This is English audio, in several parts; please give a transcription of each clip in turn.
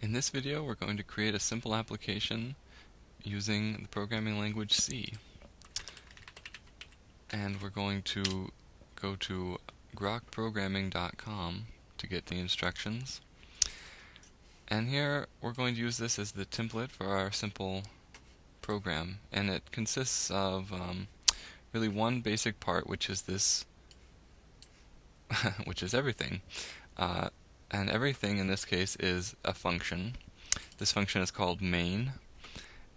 In this video, we're going to create a simple application using the programming language C. And we're going to go to grokprogramming.com to get the instructions. And here we're going to use this as the template for our simple program. And it consists of really one basic part, which is this, which is everything. And everything in this case is a function. This function is called main,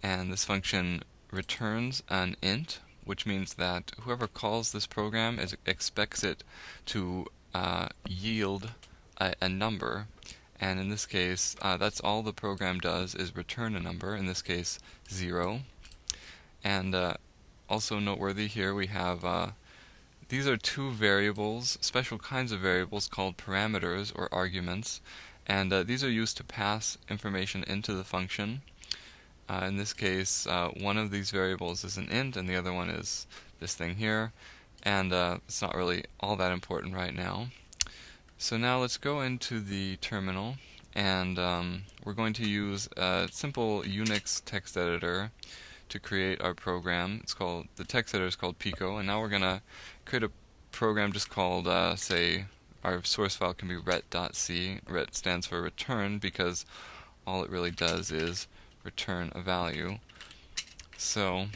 and this function returns an int, which means that whoever calls this program expects it to yield a number. And in this case, that's all the program does, is return a number, in this case 0. And also noteworthy here, we have these are two variables, special kinds of variables called parameters or arguments, and these are used to pass information into the function. In this case, one of these variables is an int and the other one is this thing here, and it's not really all that important right now. So now let's go into the terminal, and we're going to use a simple Unix text editor to create our program. The text editor is called Pico, and now we're going to create a program just called, say, our source file can be ret.c. Ret stands for return because all it really does is return a value. So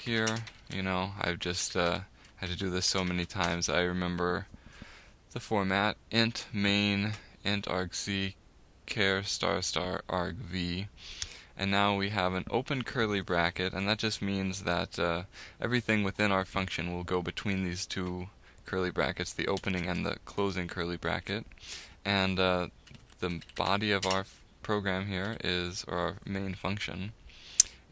here, I've just had to do this so many times. I remember the format: int main, int argc, char ** argv. And now we have an open curly bracket, and that just means that everything within our function will go between these two curly brackets, the opening and the closing curly bracket. And the body of our program here is, or our main function,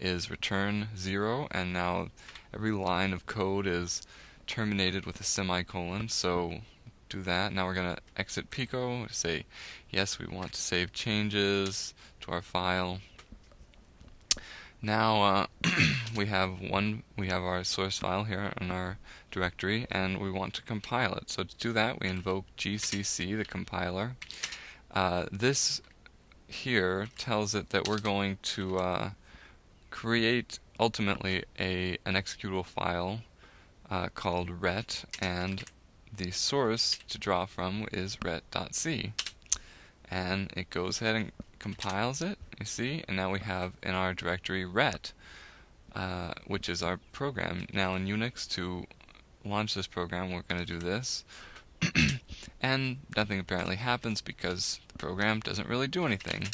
is return 0, and now every line of code is terminated with a semicolon. So do that. Now we're going to exit Pico, say yes, we want to save changes to our file. Now we have our source file here in our directory, and we want to compile it. So to do that, we invoke GCC, the compiler. This here tells it that we're going to create ultimately an executable file called ret, and the source to draw from is ret.c. And it goes ahead and compiles it, you see, and now we have in our directory ret, which is our program. Now in Unix, to launch this program, we're going to do this, and nothing apparently happens because the program doesn't really do anything.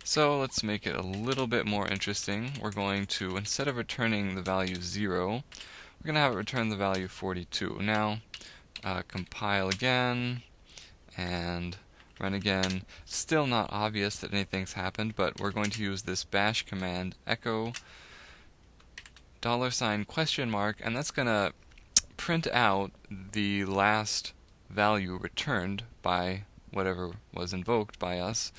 So let's make it a little bit more interesting. We're going to, instead of returning the value 0, we're going to have it return the value 42. Now compile again and run again. Still not obvious that anything's happened, but we're going to use this bash command echo $? And that's going to print out the last value returned by whatever was invoked by us,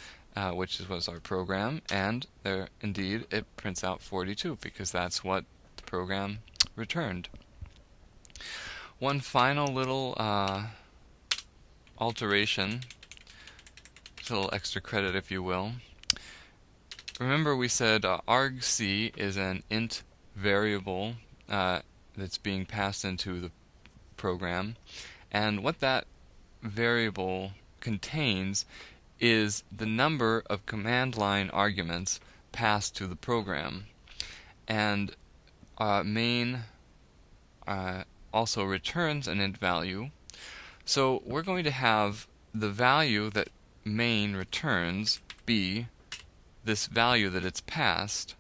which was our program, and there indeed it prints out 42 because that's what the program returned. One final little alteration, a little extra credit if you will. Remember we said argc is an int variable that's being passed into the program, and what that variable contains is the number of command line arguments passed to the program. And main also returns an int value. So we're going to have the value that main returns be this value that it's passed.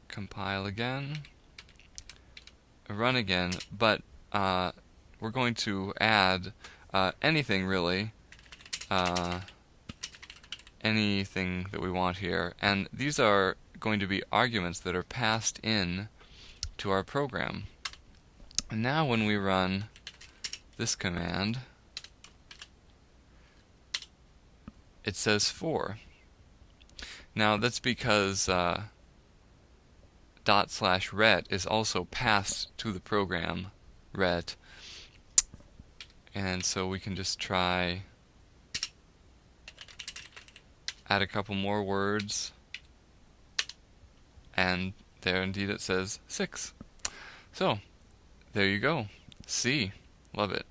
Compile again, run again, but we're going to add anything really, anything that we want here, and these are going to be arguments that are passed in to our program. And now when we run this command, it says 4. Now that's because /ret is also passed to the program ret, And so we can just try add a couple more words, and there indeed it says 6. So there you go. C. Love it.